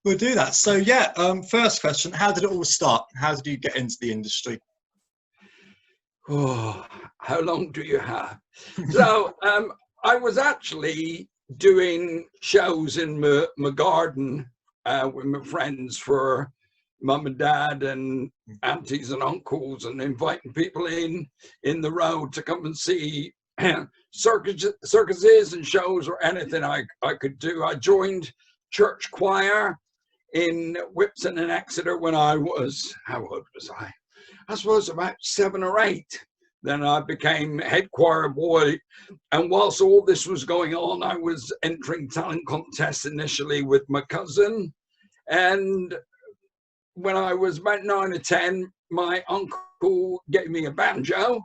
We'll do that. So yeah, first question, how did it all start? How did you get into the industry? Oh, how long do you have? So I was actually doing shows in my garden with my friends for mum and dad and aunties and uncles, and inviting people in the road to come and see circuses and shows or anything I could do. I joined church choir in Whipson and Exeter when I was, how old was I? I suppose about 7 or 8. Then I became head choir boy. And whilst all this was going on, I was entering talent contests initially with my cousin. And when I was about 9 or 10, my uncle gave me a banjo.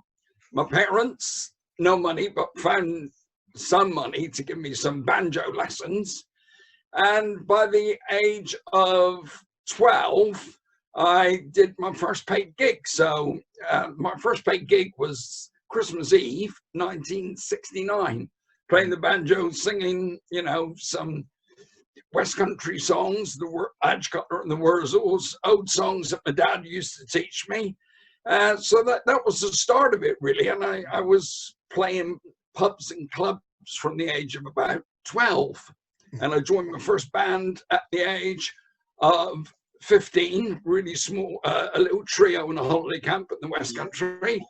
My parents, no money, but found some money to give me some banjo lessons. And by the age of 12, I did my first paid gig. So my first paid gig was Christmas Eve, 1969, playing the banjo, singing, you know, some West Country songs, the Edge Cutter and the Wurzels, old songs that my dad used to teach me. So that was the start of it, really. And I was playing pubs and clubs from the age of about 12. And I joined my first band at the age of 15, really small, a little trio in a holiday camp in the West Country.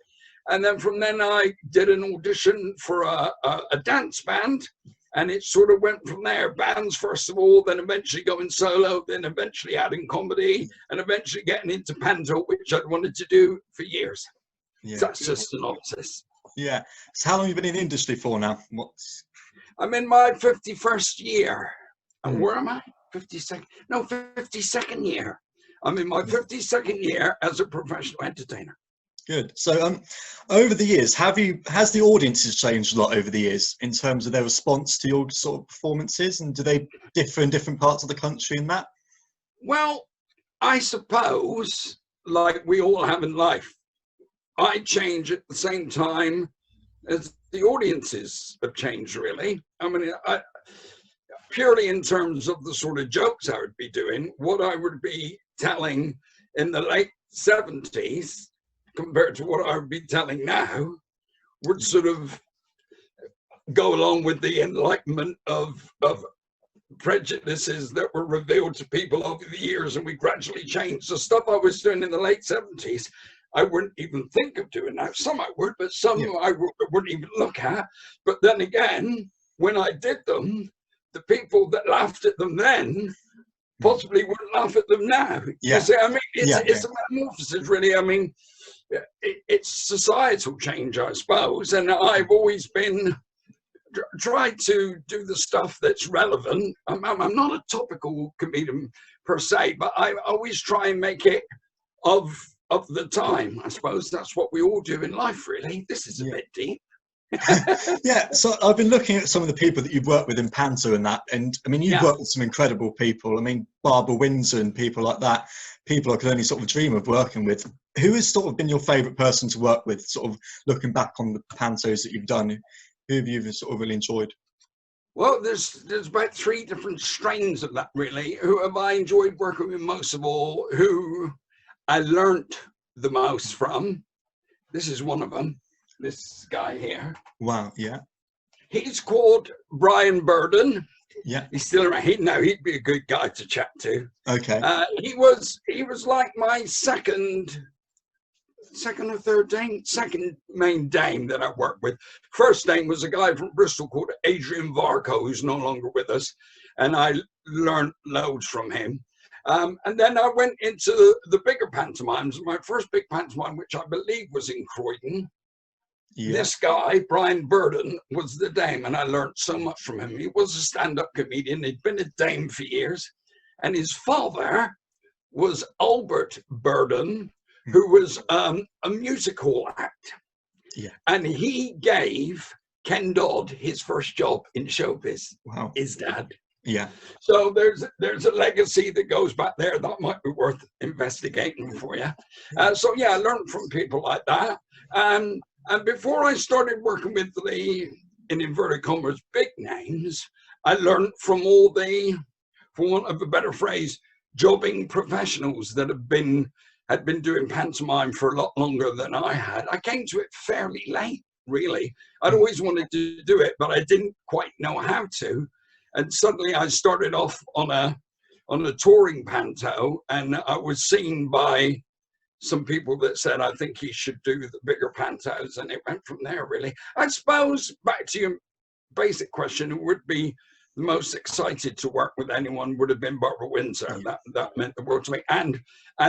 And then from then I did an audition for a dance band, and it sort of went from there. Bands first of all, then eventually going solo, then eventually adding comedy, and eventually getting into panto, which I'd wanted to do for years. Yeah. So that's just a synopsis. Yeah. So how long have you been in the industry for now? I'm in my 51st year. And where am I? 52nd? No, 52nd year. I'm in my 52nd year as a professional entertainer. Good. So over the years, has the audiences changed a lot over the years in terms of their response to your sort of performances, and do they differ in different parts of the country in that? Well, I suppose, like we all have in life, I change at the same time as the audiences have changed, really. I mean, purely in terms of the sort of jokes I would be doing, what I would be telling in the late 70s compared to what I would be telling now would sort of go along with the enlightenment of prejudices that were revealed to people over the years, and we gradually changed. The stuff I was doing in the late 70s, I wouldn't even think of doing now. Some I would, but some I wouldn't even look at. But then again, when I did them, the people that laughed at them then possibly wouldn't laugh at them now. You see, I mean, it's a metamorphosis, really. I mean, it's societal change, I suppose. And I've always been tried to do the stuff that's relevant. I'm not a topical comedian per se, but I always try and make it of the time. I suppose that's what we all do in life, really. This is a bit deep. Yeah, so I've been looking at some of the people that you've worked with in panto and that, and I mean, you've worked with some incredible people. I mean, Barbara Windsor and people like that, people I could only sort of dream of working with. Who has sort of been your favourite person to work with, sort of looking back on the pantos that you've done? Who have you sort of really enjoyed? Well, there's about 3 different strains of that, really. Who have I enjoyed working with most of all? Who I learnt the most from? This is one of them. This guy here. Wow, yeah. He's called Brian Burden. Yeah. He's still around. He'd be a good guy to chat to. Okay. He was like my second or third dame, second main dame that I worked with. First dame was a guy from Bristol called Adrian Varco, who's no longer with us, and I learned loads from him. And then I went into the bigger pantomimes. My first big pantomime, which I believe was in Croydon. This guy, Brian Burden, was the dame, and I learned so much from him. He was a stand-up comedian. He'd been a dame for years, and his father was Albert Burden, who was a music hall act. Yeah. And he gave Ken Dodd his first job in showbiz. Wow. His dad. Yeah. So there's a legacy that goes back there that might be worth investigating for you. So yeah, I learned from people like that. And before I started working with the, in inverted commas, big names, I learned from all the for want of a better phrase, jobbing professionals that had been doing pantomime for a lot longer than I had. I came to it fairly late, really. I'd always wanted to do it, but I didn't quite know how to. And suddenly I started off on a touring panto, and I was seen by some people that said, I think he should do the bigger pantos, and it went from there, really. I suppose, back to your basic question, it would be the most excited to work with anyone would have been Barbara Windsor. That meant the world to me. And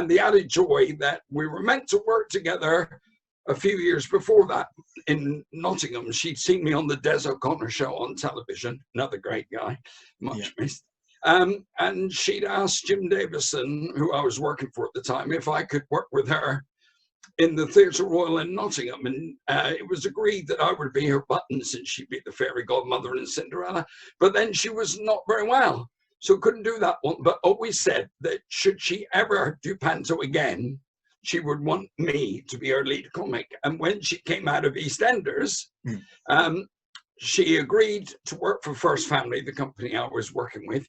the added joy that we were meant to work together a few years before that in Nottingham. She'd seen me on the Des O'Connor show on television, another great guy, much missed. And she'd asked Jim Davison, who I was working for at the time, if I could work with her in the Theatre Royal in Nottingham. And it was agreed that I would be her button, since she'd be the fairy godmother in Cinderella. But then she was not very well, so couldn't do that one. But always said that should she ever do panto again, she would want me to be her lead comic. And when she came out of EastEnders, she agreed to work for First Family, the company I was working with.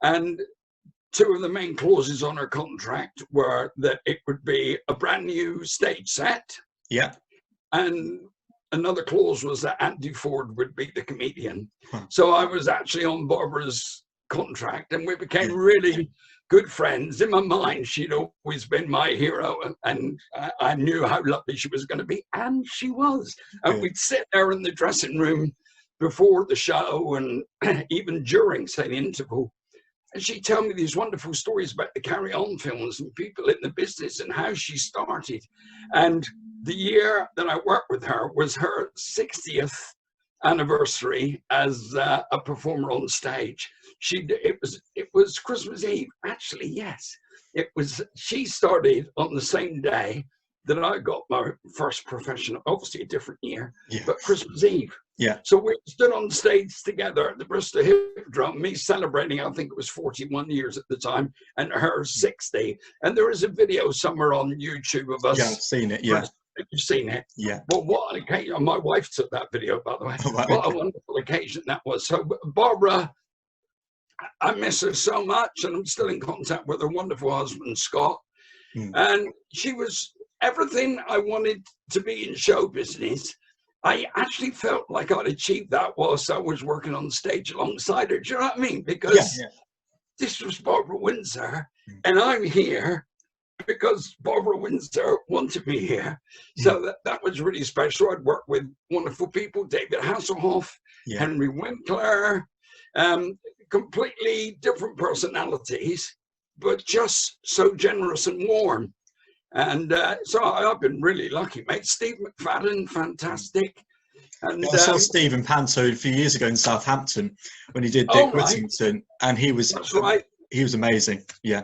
And two of the main clauses on her contract were that it would be a brand new stage set. Yeah. And another clause was that Andy Ford would be the comedian. So I was actually on Barbara's contract, and we became really good friends. In my mind, she'd always been my hero, and I knew how lovely she was going to be, and she was. And we'd sit there in the dressing room before the show, and even during, say, the interval, and she'd tell me these wonderful stories about the Carry On films and people in the business and how she started. And the year that I worked with her was her 60th anniversary as a performer on stage. It was Christmas Eve, actually. Yes, she started on the same day that I got my first professional, obviously a different year, but Christmas Eve. Yeah. So we stood on stage together at the Bristol Hippodrome, me celebrating, I think it was 41 years at the time, and her 60. And there is a video somewhere on YouTube of us. Yeah, I've seen it, yeah. You've seen it? Yeah. Well, what an occasion. My wife took that video, by the way. What a wonderful occasion that was. So Barbara, I miss her so much, and I'm still in contact with her wonderful husband, Scott. And she was everything I wanted to be in show business. I actually felt like I'd achieved that whilst I was working on stage alongside her. Do you know what I mean? Because this was Barbara Windsor, and I'm here because Barbara Windsor wanted me here. So that was really special. I'd worked with wonderful people, David Hasselhoff, Henry Winkler, completely different personalities, but just so generous and warm. And so I've been really lucky, mate. Steve McFadden, fantastic. And I saw Steve in panto a few years ago in Southampton when he did Dick Whittington, and he was he was amazing. Yeah.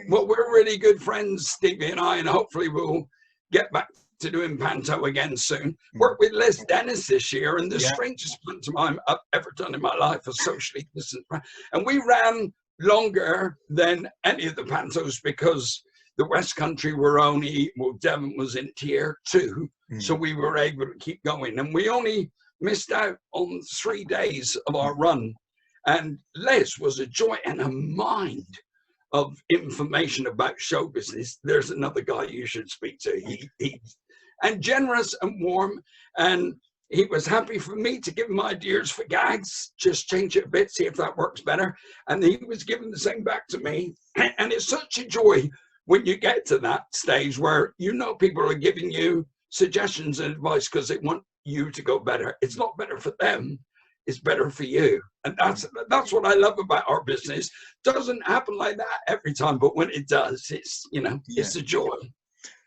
Well, we're really good friends, Stevie and I, and hopefully we'll get back to doing panto again soon. Worked with Les Dennis this year, and the strangest pantomime I've ever done in my life, a socially distant. And we ran longer than any of the pantos because the West Country were only, well, Devon was in tier 2, so we were able to keep going. And we only missed out on 3 days of our run. And Les was a joy and a mind of information about show business. There's another guy you should speak to. And generous and warm. And he was happy for me to give him ideas for gags, just change it a bit, see if that works better. And he was giving the same back to me. And it's such a joy when you get to that stage where you know people are giving you suggestions and advice because they want you to go better. It's not better for them, it's better for you. And that's what I love about our business. Doesn't happen like that every time, but when it does, it's, you know, it's a joy.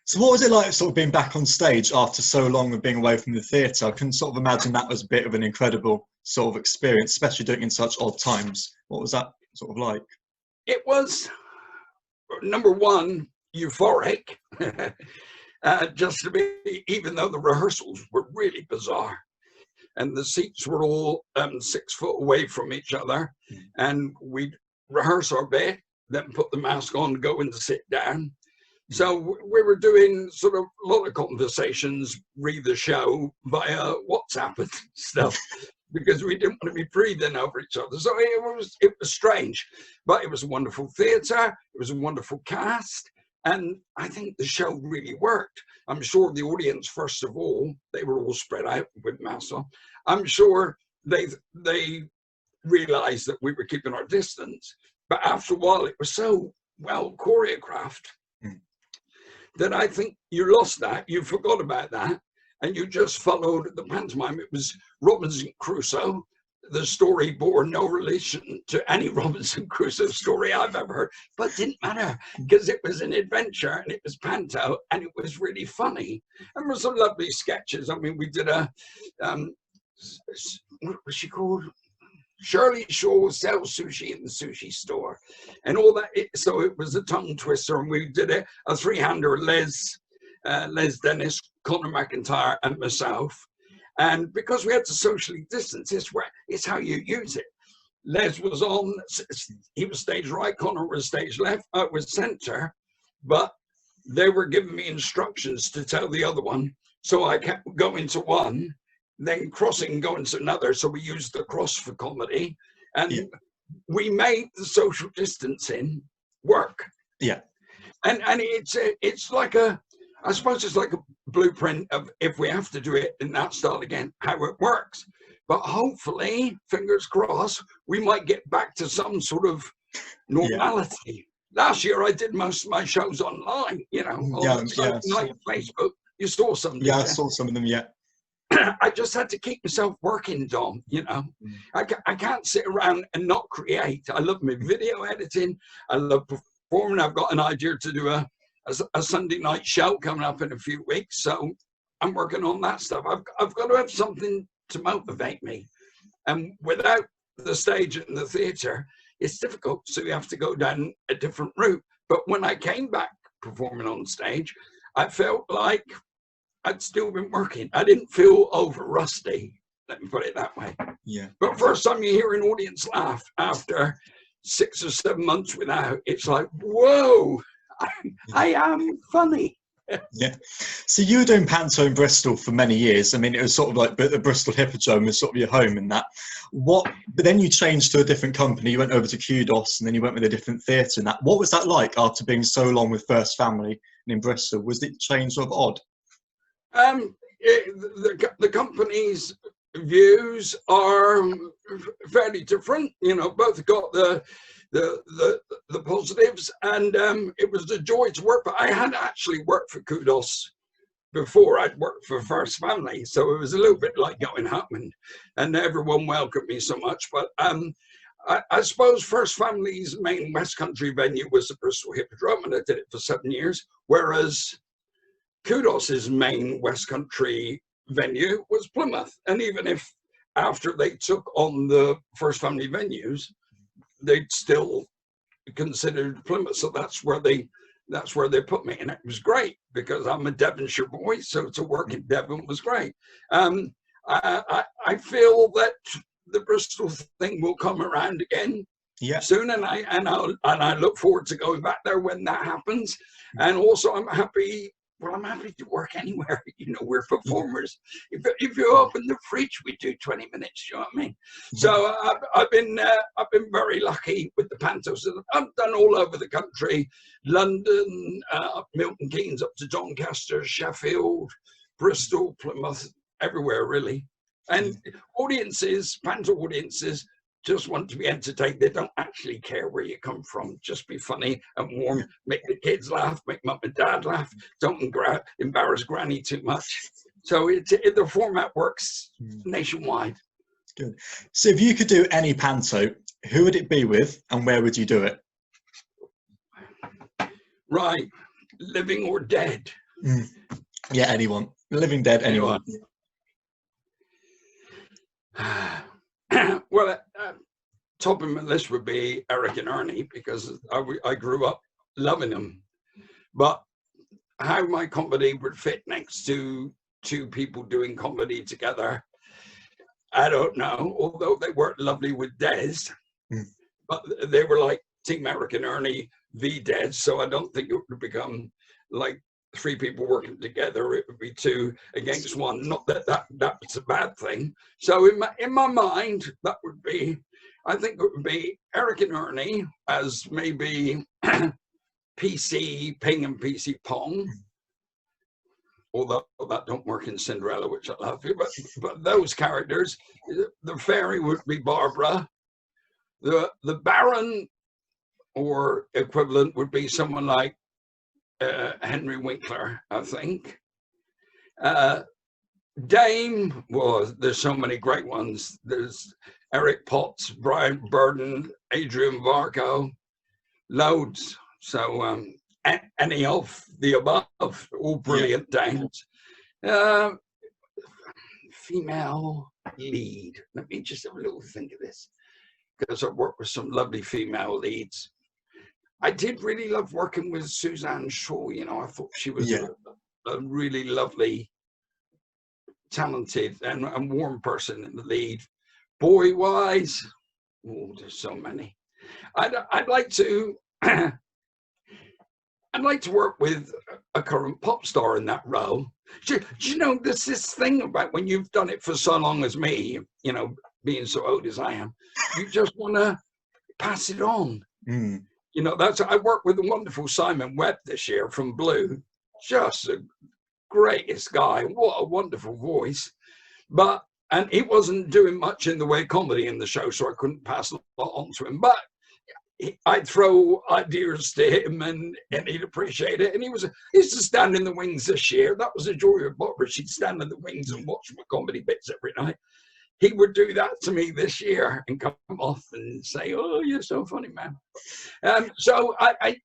So what was it like sort of being back on stage after so long of being away from the theatre? I can sort of imagine that was a bit of an incredible sort of experience, especially doing it in such odd times. What was that sort of like? It was, number one, euphoric. Just to be, even though the rehearsals were really bizarre and the seats were all 6 foot away from each other, and we'd rehearse our bit, then put the mask on, go in to sit down. So we were doing sort of a lot of conversations, read the show via WhatsApp and stuff. because we didn't want to be breathing over each other. So it was strange, but it was a wonderful theatre. It was a wonderful cast. And I think the show really worked. I'm sure the audience, first of all, they were all spread out with muscle. I'm sure they realized that we were keeping our distance. But after a while, it was so well choreographed that I think you lost that. You forgot about that. And you just followed the pantomime. It was Robinson Crusoe. The story bore no relation to any Robinson Crusoe story I've ever heard, but it didn't matter because it was an adventure and it was panto and it was really funny. And there were some lovely sketches. I mean, we did a, what was she called? Shirley Shaw sells sushi in the sushi store and all that. So it was a tongue twister, and we did a three-hander, Les Dennis, Conor McIntyre and myself. And because we had to socially distance, it's how you use it. Les was on, he was stage right, Conor was stage left, I was center, but they were giving me instructions to tell the other one. So I kept going to one, then crossing and going to another. So we used the cross for comedy, and we made the social distancing work. Yeah. And it's like I suppose it's like a blueprint of, if we have to do it in that style again, how it works. But hopefully, fingers crossed, we might get back to some sort of normality. Last year, I did most of my shows online, on like Facebook. You saw some, Yeah, I saw some of them, yeah. I just had to keep myself working, Dom, I can't sit around and not create. I love my video editing. I love performing. I've got an idea to do a Sunday night show coming up in a few weeks, so I'm working on that stuff. I've got to have something to motivate me, and without the stage and the theatre, it's difficult. So you have to go down a different route. But when I came back performing on stage, I felt like I'd still been working. I didn't feel over rusty. Let me put it that way. Yeah. But first time you hear an audience laugh after 6 or 7 months without, it's like, whoa. I am funny. Yeah. So you were doing panto in Bristol for many years. I mean, it was sort of like the Bristol Hippodrome was sort of your home in that. But then you changed to a different company. You went over to Kudos, and then you went with a different theatre and that. What was that like after being so long with First Family and in Bristol? Was it change sort of odd? The company's views are fairly different. Both got the positives, and it was a joy to work. But I had actually worked for Kudos before I'd worked for First Family, so it was a little bit like going home, and everyone welcomed me so much. But I suppose First Family's main West Country venue was the Bristol Hippodrome, and I did it for 7 years, whereas Kudos's main West Country venue was Plymouth. And even if after they took on the First Family venues, they'd still considered Plymouth. So that's where they put me. And it was great because I'm a Devonshire boy. So to work in Devon was great. I feel that the Bristol thing will come around again soon. And I look forward to going back there when that happens. And also I'm happy to work anywhere. We're performers. If you open the fridge, we do 20 minutes. You know what I mean? So I've been very lucky with the pantos. I've done all over the country: London, Milton Keynes, up to Doncaster, Sheffield, Bristol, Plymouth, everywhere really. And panto audiences just want to be entertained. They don't actually care where you come from. Just be funny and warm. Make the kids laugh. Make mum and dad laugh. Don't embarrass granny too much. So the format works nationwide. Good. So if you could do any panto, who would it be with, and where would you do it? Right, living or dead? Yeah, anyone. Living, dead, anyone. Well, top of my list would be Eric and Ernie, because I grew up loving them. But how my comedy would fit next to two people doing comedy together, I don't know. Although they weren't lovely with Des, but they were like Team Eric and Ernie v. Des, so I don't think it would become like three people working together, it would be two against one. Not that that's a bad thing. So in my mind, that would be, I think it would be Eric and Ernie as maybe PC Ping and PC Pong. Although that don't work in Cinderella, which I love, but those characters, the fairy would be Barbara, the Baron or equivalent would be someone like Henry Winkler, I think. Dame, well, there's so many great ones. There's Eric Potts, Brian Burden, Adrian Varco, loads. So any of the above, all brilliant dames. Female lead. Let me just have a little think of this, because I've worked with some lovely female leads. I did really love working with Suzanne Shaw. You know, I thought she was a really lovely, talented and warm person in the lead. Boy-wise, oh, there's so many. I'd like to I'd like to work with a current pop star in that role. Do you know, there's this thing about when you've done it for so long as me, you know, being so old as I am, you just want to pass it on. You know, I worked with the wonderful Simon Webb this year from Blue. Just the greatest guy. What a wonderful voice. And he wasn't doing much in the way of comedy in the show, so I couldn't pass a lot on to him. But I'd throw ideas to him and he'd appreciate it. And he used to stand in the wings this year. That was a joy of Barbara. She'd stand in the wings and watch my comedy bits every night. He would do that to me this year and come off and say, "Oh, you're so funny, man." So I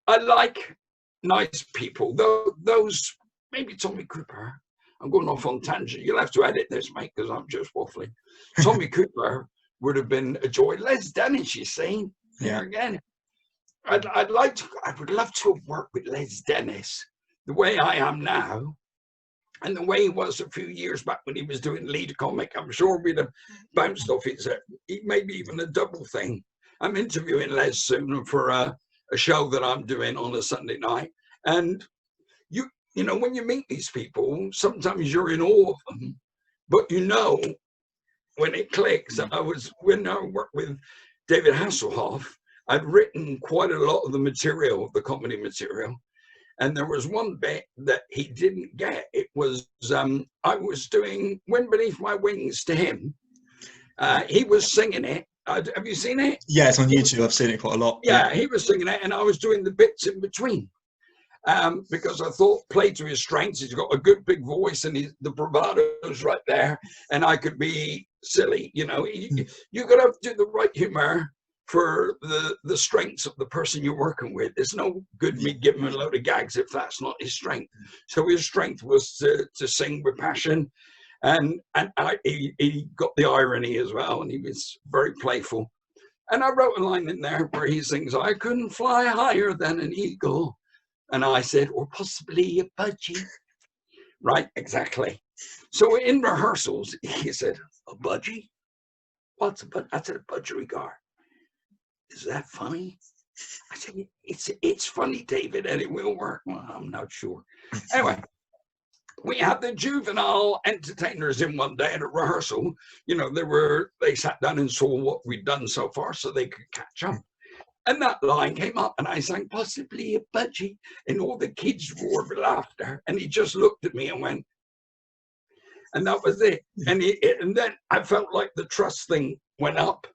like nice people. Those, maybe Tommy Cooper. I'm going off on tangent. You'll have to edit this, mate, because I'm just waffling. Tommy Cooper would have been a joy. Les Dennis, you see. There again. I would love to have worked with Les Dennis the way I am now. And the way he was a few years back when he was doing lead comic, I'm sure we'd have bounced off it. Maybe even a double thing. I'm interviewing Les soon for a show that I'm doing on a Sunday night. And you know, when you meet these people, sometimes you're in awe of them. But you know, when it clicks, when I worked with David Hasselhoff, I'd written quite a lot of the material, the comedy material. And there was one bit that he didn't get. It was, I was doing Wind Beneath My Wings to him. He was singing it. Have you seen it? Yeah, it's on YouTube. I've seen it quite a lot. Yeah, he was singing it and I was doing the bits in between. Because I thought play to his strengths. He's got a good big voice and the bravado's right there. And I could be silly, you know. You got to do the right humor for the strengths of the person you're working with. It's no good me giving him a load of gags if that's not his strength. So his strength was to sing with passion, and he got the irony as well, and he was very playful. And I wrote a line in there where he sings, "I couldn't fly higher than an eagle," and I said, "or possibly a budgie." Right, exactly. So in rehearsals, he said, "A budgie? What's a budgie?" I said, "A budgerigar." "Is that funny?" I said, it's funny, David, and it will work. Well, I'm not sure. Anyway, we had the juvenile entertainers in one day at a rehearsal. You know, they sat down and saw what we'd done so far so they could catch up. And that line came up and I sang, "Possibly a budgie," and all the kids roared with laughter. And he just looked at me and went, and that was it. And then I felt like the trust thing went up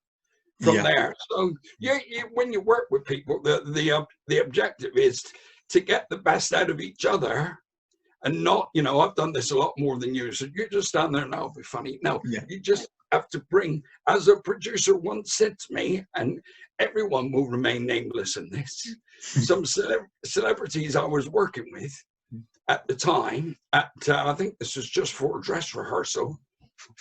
from there. So when you work with people, the objective is to get the best out of each other, and not, you know, I've done this a lot more than you, so you just stand there and I'll be funny. No, you just have to bring, as a producer once said to me, and everyone will remain nameless in this, some celebrities I was working with at the time, I think this was just for a dress rehearsal,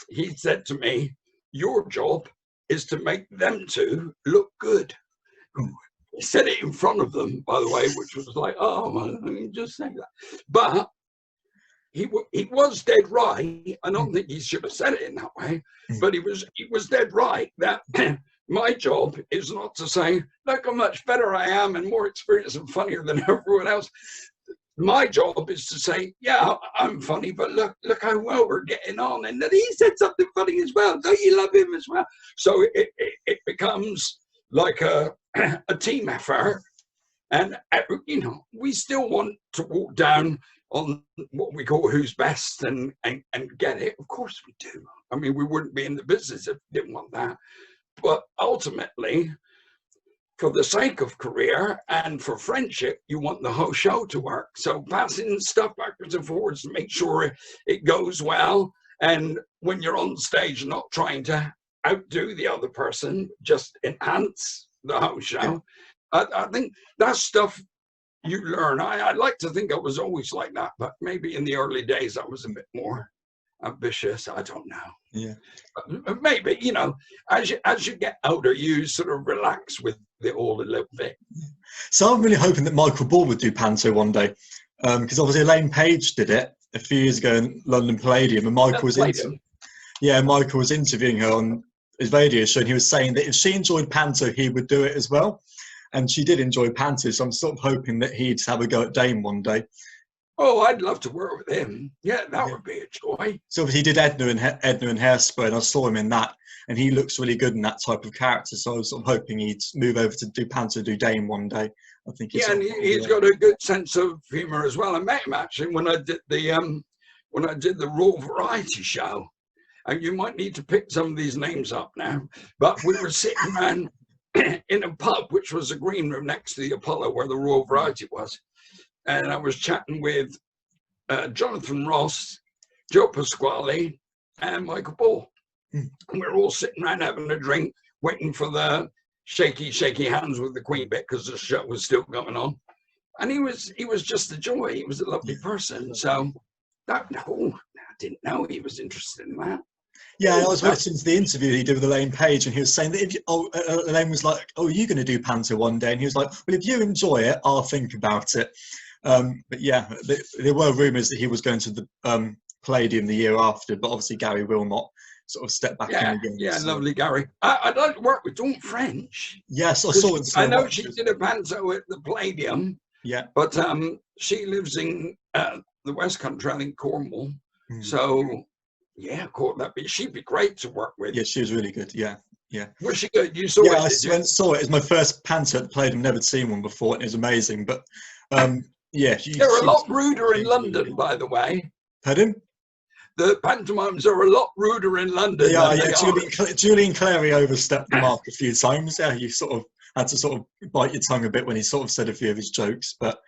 he said to me, "Your job is to make them two look good." He said it in front of them, by the way, which was like, oh, man, just say that. But he was dead right. I don't think he should have said it in that way, but he was dead right that my job is not to say, "Look how much better I am and more experienced and funnier than everyone else." my job is to say, yeah, I'm funny, but look how well we're getting on. And then he said something funny as well. Don't you love him as well? So it becomes like a team effort. And, you know, we still want to walk down on what we call who's best and get it. Of course we do. I mean, we wouldn't be in the business if we didn't want that. But ultimately, for the sake of career and for friendship, you want the whole show to work. So passing stuff backwards and forwards to make sure it goes well. And when you're on stage, not trying to outdo the other person, just enhance the whole show. I think that's stuff you learn. I'd like to think I was always like that, but maybe in the early days I was a bit more ambitious. I don't know. Yeah. But maybe, you know, as you get older, you sort of relax with it all a little bit. So I'm really hoping that Michael Ball would do panto one day, because obviously Elaine Page did it a few years ago in London Palladium, and Michael was interviewing her on his radio show, and he was saying that if she enjoyed panto, he would do it as well. And she did enjoy panto, so I'm sort of hoping that he'd have a go at Dame one day. Oh, I'd love to work with him. Yeah, that would be a joy. So he did Edna and Hairspray, and I saw him in that, and he looks really good in that type of character. So I was sort of hoping he'd move over to do panto, do Dame one day. I think he's got a good sense of humour as well. I met him actually when I did the Raw Variety Show, and you might need to pick some of these names up now. But we were sitting around in a pub, which was a green room next to the Apollo where the Royal Variety was. And I was chatting with Jonathan Ross, Joe Pasquale, and Michael Ball. And we were all sitting around having a drink, waiting for the shaky hands with the Queen bit because the show was still going on. And he was just a joy. He was a lovely person. So I didn't know he was interested in that. Yeah, I was listening to the interview he did with Elaine Page, and he was saying that Elaine was like, "Oh, are you going to do panto one day?" And he was like, "Well, if you enjoy it, I'll think about it." But yeah, there were rumours that he was going to the Palladium the year after, but obviously Gary Wilmot sort of stepped back in again. Yeah, so. Lovely Gary. I'd like to work with Dawn French. Yes, I saw it. I know she did a panto at the Palladium. Yeah, but she lives in the West Country, I think Cornwall. So. Yeah, she'd be great to work with. Yeah, she was really good. Yeah. Was she good? You saw it? Yeah, I saw it. It was my first panto at the Palladium. Never seen one before, and it was amazing. But yeah, they're a lot ruder in London, by the way. Pardon? The pantomimes are a lot ruder in London. Yeah. Julian Clary overstepped the mark a few times. Yeah, you sort of had to sort of bite your tongue a bit when he sort of said a few of his jokes, but.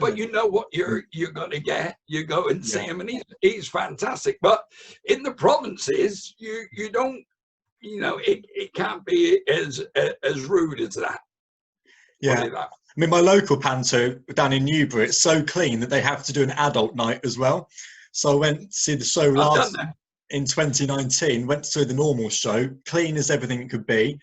But you know what you're going to get. You go and see him, and he's fantastic. But in the provinces, you don't, you know, it can't be as rude as that. Yeah. I mean, my local panto down in Newbury, it's so clean that they have to do an adult night as well. So I went to see the show in 2019. Went to see the normal show, clean as everything could be.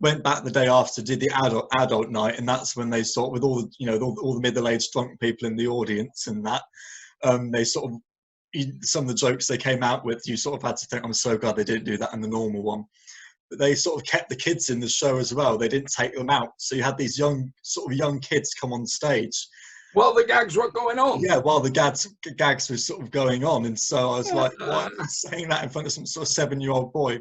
Went back the day after, did the adult night, and that's when they sort of, with all the, you know, all the middle-aged drunk people in the audience and that, they sort of, some of the jokes they came out with, you sort of had to think, I'm so glad they didn't do that in the normal one. But they sort of kept the kids in the show as well. They didn't take them out. So you had these young kids come on stage. While the gags were going on. Yeah, while the gags were sort of going on. And so I was like, why am I saying that in front of some sort of 7-year-old boy?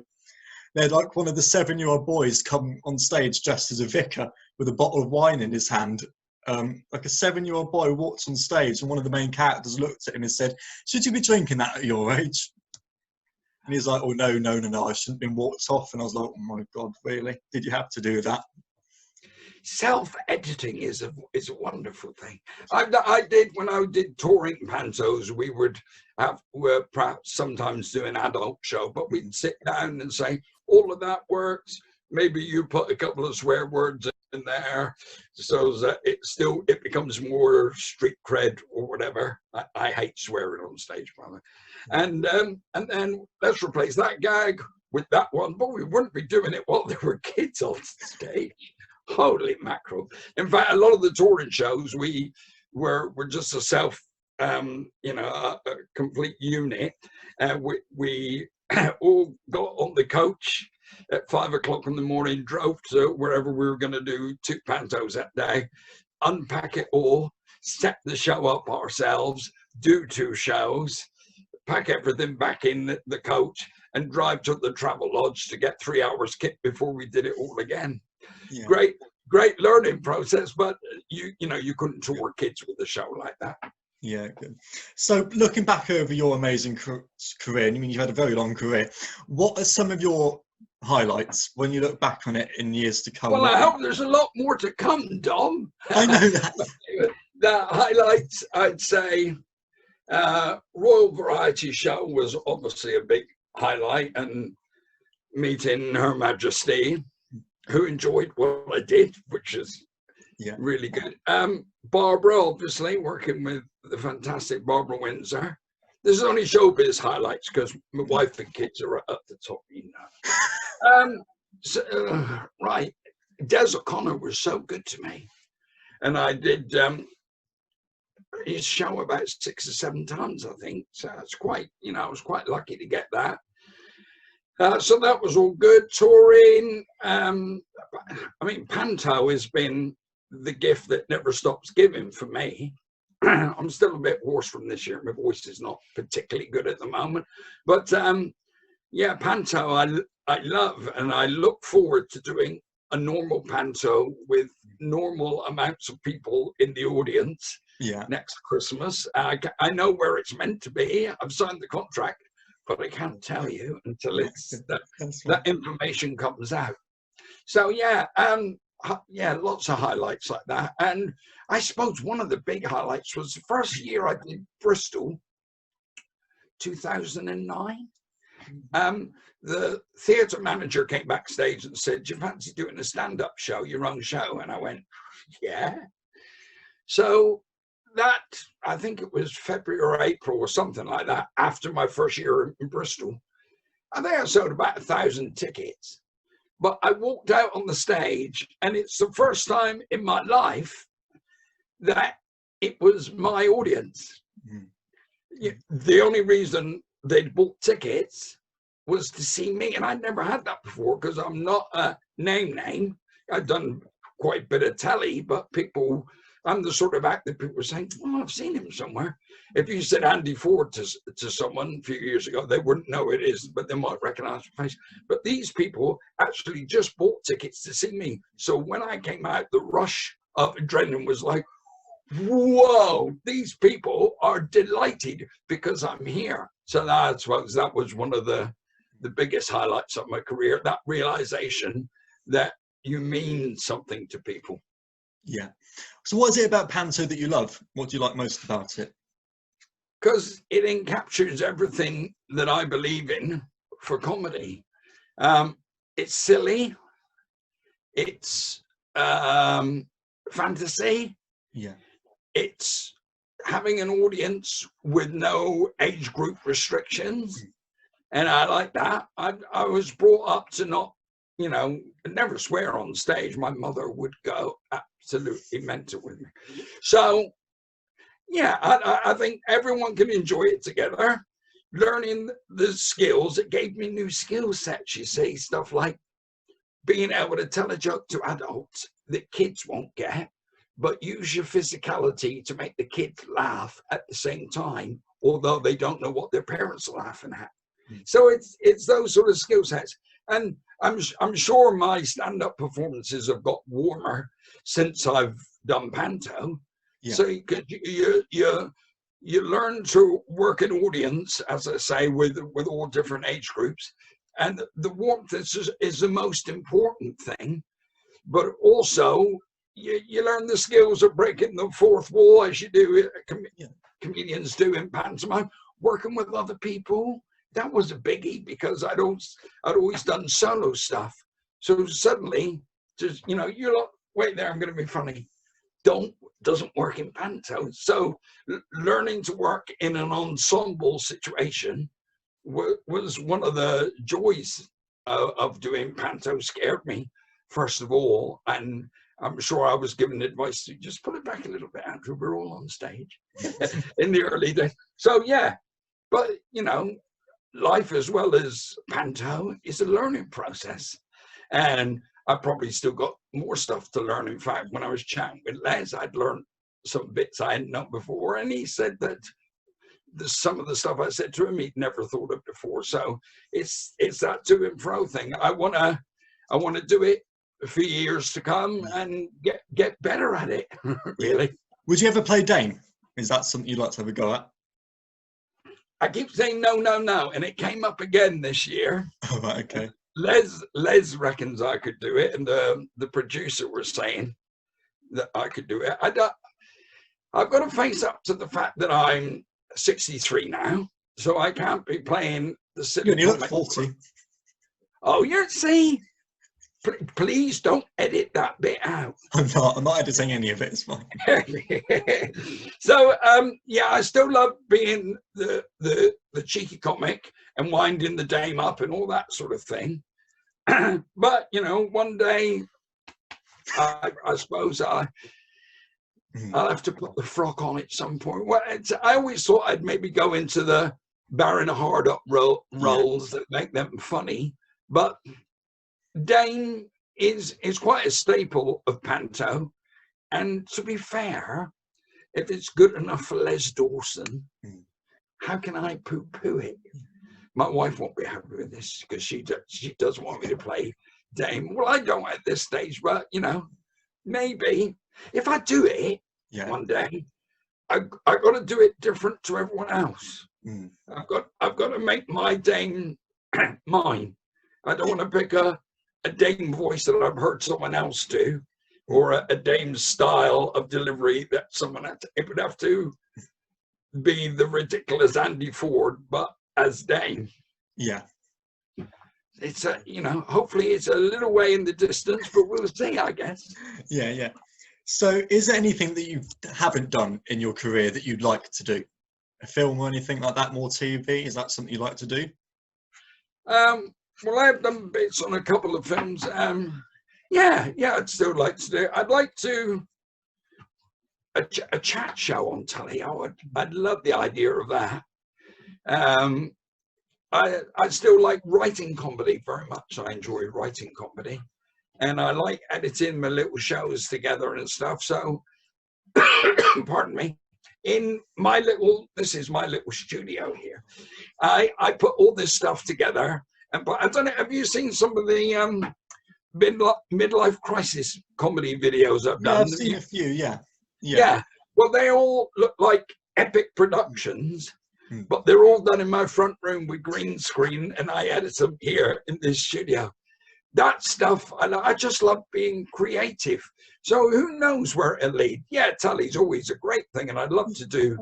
They had like one of the 7-year-old boys come on stage dressed as a vicar with a bottle of wine in his hand. Like a 7-year-old boy walked on stage, and one of the main characters looked at him and said, "Should you be drinking that at your age?" And he's like, "Oh, no, I shouldn't have been walked off." And I was like, "Oh my God, really? Did you have to do that?" Self-editing is a wonderful thing. I did when I did touring pantos. We're perhaps sometimes do an adult show, but we'd sit down and say, all of that works. Maybe you put a couple of swear words in there so that it becomes more street cred or whatever. I hate swearing on stage, by the way. And then let's replace that gag with that one, but we wouldn't be doing it while there were kids on stage. Holy mackerel. In fact, a lot of the touring shows, we were just a a complete unit. We all got on the coach at 5 o'clock in the morning, drove to wherever we were going to do 2 pantos that day, unpack it all, set the show up ourselves, do 2 shows, pack everything back in the coach, and drive to the travel lodge to get 3 hours kit before we did it all again. Yeah. Great learning process, but you know, you couldn't tour kids with a show like that. Yeah, good. So looking back over your amazing career, I mean, you've had a very long career. What are some of your highlights when you look back on it in years to come? Well, I hope there's a lot more to come, Dom. I know that. The highlights, I'd say, Royal Variety Show was obviously a big highlight, and meeting Her Majesty, who enjoyed what I did, which is really good. Barbara, obviously, working with the fantastic Barbara Windsor. This is only showbiz highlights because my wife and kids are at the top, you know. Right, Des O'Connor was so good to me, and I did his show about 6 or 7 times, I think. So it's quite, you know, I was quite lucky to get that. So that was all good. Touring, I mean, panto has been the gift that never stops giving for me. I'm still a bit hoarse from this year. My voice is not particularly good at the moment, but yeah, panto I love, and I look forward to doing a normal panto with normal amounts of people in the audience next Christmas. I know where it's meant to be. I've signed the contract, but I can't tell you until it's that information comes out. So yeah, lots of highlights like that. And I suppose one of the big highlights was the first year I did Bristol, 2009. The theatre manager came backstage and said, "Do you fancy doing a stand-up show, your own show?" And I went, "Yeah." So that, I think it was February or April or something like that, after my first year in Bristol, I think I sold about 1,000 tickets. But I walked out on the stage, and it's the first time in my life that it was my audience. The only reason they'd bought tickets was to see me, and I'd never had that before because I'm not a name. I've done quite a bit of telly, but I'm the sort of actor people were saying, "Oh, I've seen him somewhere." If you said Andy Ford to someone a few years ago, they wouldn't know who it is, but they might recognize the face. But these people actually just bought tickets to see me. So when I came out, the rush of adrenaline was like, whoa, these people are delighted because I'm here. So that was one of the biggest highlights of my career, that realization that you mean something to people. Yeah. So what is it about panto that you love? What do you like most about it? Because it encaptures everything that I believe in for comedy. It's silly. It's fantasy. Yeah. It's having an audience with no age group restrictions. And I like that. I was brought up to not, you know, never swear on stage. My mother would go absolutely mental with me. So, yeah, I think everyone can enjoy it together. Learning the skills, it gave me new skill sets, you see, stuff like being able to tell a joke to adults that kids won't get, but use your physicality to make the kids laugh at the same time, although they don't know what their parents are laughing at. So it's those sort of skill sets. And I'm sure my stand-up performances have got warmer since I've done panto. Yeah. So you learn to work an audience, as I say, with all different age groups, and the warmth is the most important thing. But also you learn the skills of breaking the fourth wall, as you do, comedians do in pantomime, working with other people. That was a biggie because I'd always done solo stuff. So suddenly, just, you know, you're like, wait there, I'm going to be funny. Doesn't work in panto. So learning to work in an ensemble situation was one of the joys of doing panto. Scared me, first of all, and I'm sure I was given advice to just put it back a little bit, Andrew. We're all on stage in the early days. So yeah, but you know, life as well as panto is a learning process, and I probably still got more stuff to learn. In fact, when I was chatting with Les, I'd learned some bits I hadn't known before, and he said that some of the stuff I said to him he'd never thought of before. So it's that to and fro thing. I wanna do it for years to come and get better at it. Really. Would you ever play Dane? Is that something you'd like to have a go at? I keep saying no, and it came up again this year. Oh, right, okay. Les reckons I could do it, and the producer was saying that I could do it. I've got to face up to the fact that I'm 63 now, so I can't be playing the silly. You look 40. Oh, see, please don't edit that bit out. I'm not editing any of it. It's fine. So yeah, I still love being the cheeky comic and winding the dame up and all that sort of thing. But one day I suppose I'll have to put the frock on at some point. Well, I always thought I'd maybe go into the Baron Hardup roles that make them funny, but Dane is quite a staple of panto, and to be fair, if it's good enough for Les Dawson, how can I poo-poo it? My wife won't be happy with this because she does want me to play Dame. Well, I don't at this stage, but maybe if I do it one day, I got to do it different to everyone else. I've got to make my Dame mine. I don't want to pick a Dame voice that I've heard someone else do, or a Dame style of delivery that someone had to. It would have to be the ridiculous Andy Ford, but as Dame. Yeah. It's hopefully it's a little way in the distance, but we'll see, I guess. Yeah. So is there anything that you haven't done in your career that you'd like to do? A film or anything like that, more TV? Is that something you like to do? Well, I've done bits on a couple of films. Yeah, I'd still like to do it. I'd like to a chat show on telly. I'd love the idea of that. I still like writing comedy very much. I enjoy writing comedy, and I like editing my little shows together and stuff. So, pardon me. This is my little studio here. I put all this stuff together, but I don't know. Have you seen some of the midlife crisis comedy videos I've done? Yeah, I've seen a few. Yeah. Well, they all look like epic productions. But they're all done in my front room with green screen, and I edit them here in this studio. That stuff, I just love being creative. So who knows where it'll lead? Yeah, telly's always a great thing, and I'd love to do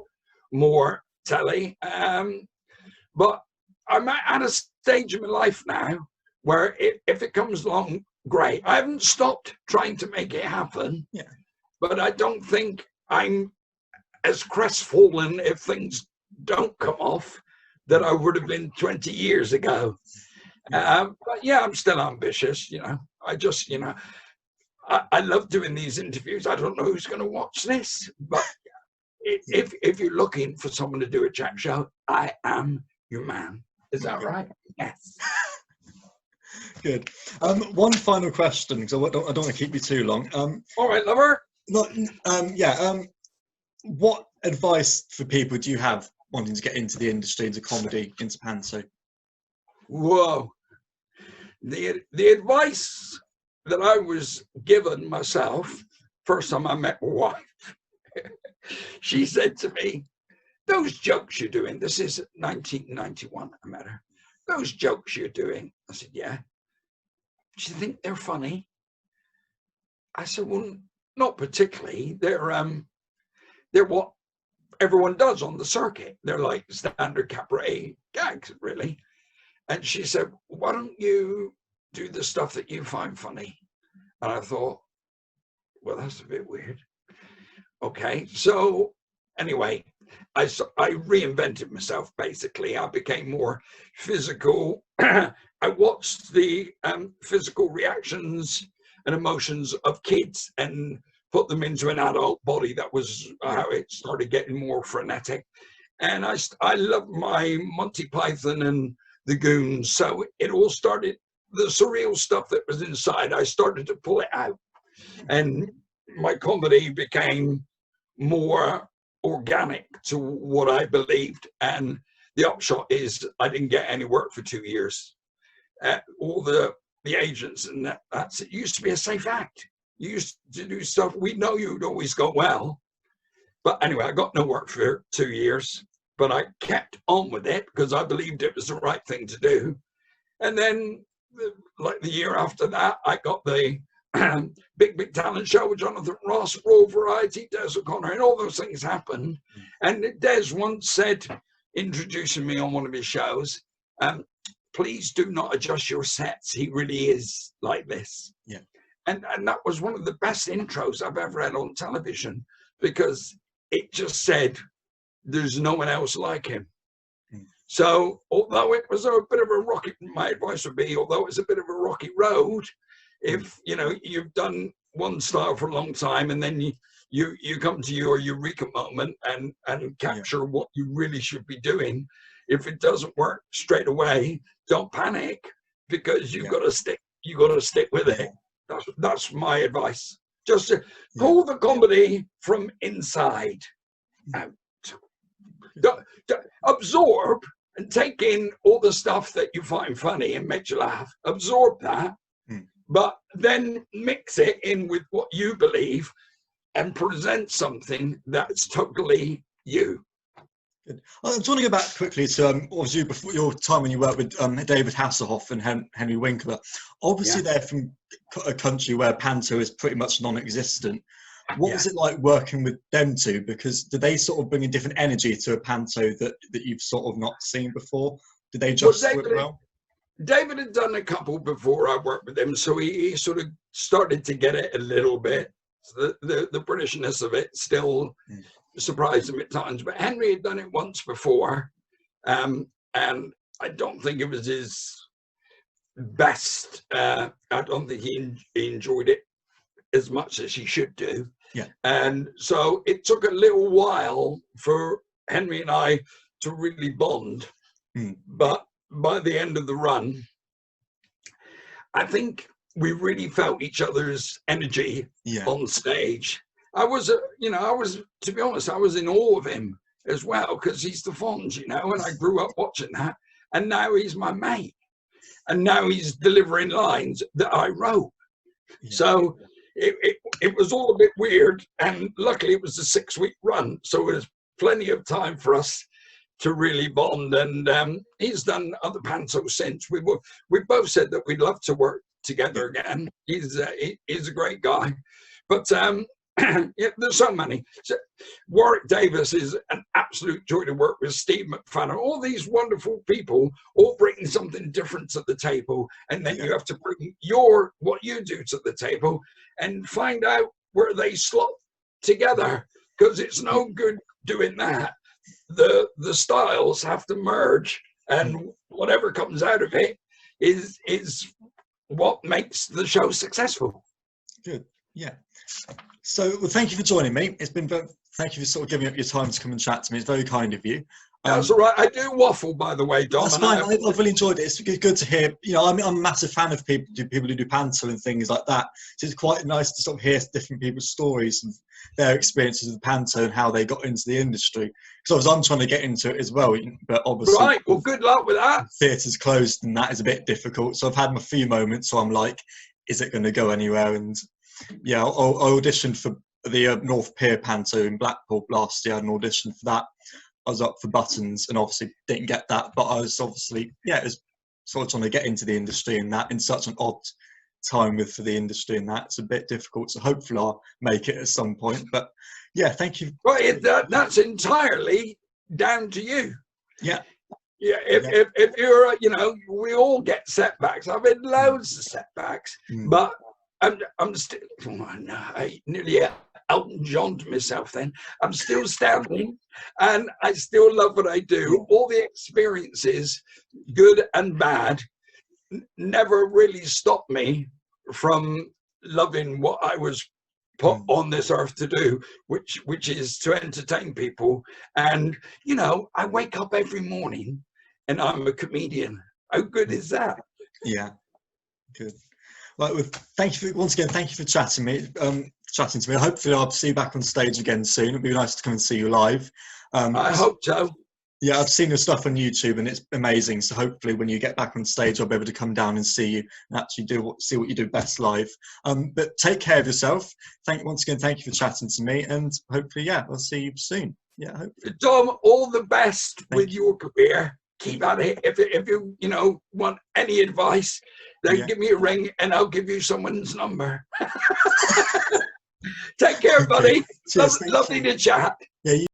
more telly. But I'm at a stage in my life now where if it comes along, great. I haven't stopped trying to make it happen. Yeah. But I don't think I'm as crestfallen if things don't come off that I would have been 20 years ago. But yeah, I'm still ambitious. I just, I love doing these interviews. I don't know who's going to watch this, but if you're looking for someone to do a chat show, I am your man. Is that right? Yes. Good. One final question, because I don't want to keep you too long. All right, lover. What advice for people do you have wanting to get into the industry, into comedy, into panto? Whoa. The advice that I was given myself, first time I met my wife, she said to me, those jokes you're doing, this is 1991, I met her, those jokes you're doing. I said, yeah. Do you think they're funny? I said, well, not particularly. They're what everyone does on the circuit. They're like standard cabaret gags, really. And she said, why don't you do the stuff that you find funny? And I thought, well, that's a bit weird. Okay, so anyway, I reinvented myself, basically. I became more physical. I watched the physical reactions and emotions of kids and put them into an adult body. That was how it started getting more frenetic. And I love my Monty Python and the Goons. So it all started, the surreal stuff that was inside, I started to pull it out. And my comedy became more organic to what I believed. And the upshot is I didn't get any work for 2 years. All the agents, and that's it used to be a safe act. You used to do stuff we know you'd always go well. But anyway, I got no work for 2 years, but I kept on with it because I believed it was the right thing to do. And then, like the year after that, I got the Big Talent Show with Jonathan Ross, Raw Variety, Des O'Connor, and all those things happened. And Des once said, introducing me on one of his shows, please do not adjust your sets. He really is like this. Yeah. And that was one of the best intros I've ever had on television, because it just said, there's no one else like him. So although it was a bit of a rocky, my advice would be, although it's a bit of a rocky road, if you've done one style for a long time and then you come to your eureka moment and capture what you really should be doing, if it doesn't work straight away, don't panic, because you've got to stick with it. That's my advice. Just to pull the comedy from inside out. Don't absorb and take in all the stuff that you find funny and makes you laugh. Absorb that, but then mix it in with what you believe and present something that's totally you. Good. I just want to go back quickly to obviously before your time when you worked with David Hasselhoff and Henry Winkler. Obviously, they're from a country where panto is pretty much non-existent. What was it like working with them two? Because did they sort of bring a different energy to a panto that you've sort of not seen before? Did they just work well? David had done a couple before I worked with him, so he sort of started to get it a little bit. The Britishness of it still surprised him at times, but Henry had done it once before, and I don't think it was his best. I don't think he enjoyed it as much as he should do. Yeah. And so it took a little while for Henry and I to really bond. But by the end of the run, I think we really felt each other's energy on stage. I was, to be honest, I was in awe of him as well, because he's the Fonz, and I grew up watching that. And now he's my mate. And now he's delivering lines that I wrote. Yeah. So it was all a bit weird, and luckily it was a 6-week run, so it was plenty of time for us to really bond. And he's done other pantos since. We both said that we'd love to work together again. He's a great guy, but there's so many. So Warwick Davis is an absolute joy to work with. Steve McFadden, all these wonderful people, all bringing something different to the table, and then you have to bring what you do to the table and find out where they slot together, because it's no good doing that. The styles have to merge, and whatever comes out of it is what makes the show successful. Good. Yeah. So, well, thank you for joining me. Thank you for sort of giving up your time to come and chat to me. It's very kind of you. That's all right. I do waffle, by the way, Dom. That's fine. I've really enjoyed it. It's good to hear. I'm a massive fan of people who do panto and things like that. So it's quite nice to sort of hear different people's stories and their experiences with panto and how they got into the industry. Because I'm trying to get into it as well, but obviously, right. Well, good luck with that. Theatre's closed, and that is a bit difficult. So I've had my few moments. So I'm like, is it going to go anywhere? And I auditioned for the North Pier panto in Blackpool last year. I had an audition for that. I was up for Buttons and obviously didn't get that, but I was obviously, it was sort of trying to get into the industry, and that in such an odd time for the industry, and that's a bit difficult. So hopefully I'll make it at some point. But thank you. Well, that's entirely down to you. Yeah. Yeah, if you're, we all get setbacks. I've had loads of setbacks, but I'm still, I nearly Elton John to myself then. I'm still standing, and I still love what I do. All the experiences, good and bad, never really stopped me from loving what I was put on this earth to do, which is to entertain people. And, I wake up every morning and I'm a comedian. How good is that? Yeah, good. Right, well, thank you once again. Thank you for chatting to me. Hopefully, I'll see you back on stage again soon. It'd be nice to come and see you live. I hope so. Yeah, I've seen your stuff on YouTube and it's amazing. So hopefully, when you get back on stage, I'll be able to come down and see you and actually see what you do best live. But take care of yourself. Once again. Thank you for chatting to me, and hopefully, yeah, I'll see you soon. Yeah, hopefully. Dom, all the best with your career. Keep at it. If you want any advice, then give me a ring and I'll give you someone's number. Take care, buddy. Cheers, Lovely to chat. Yeah.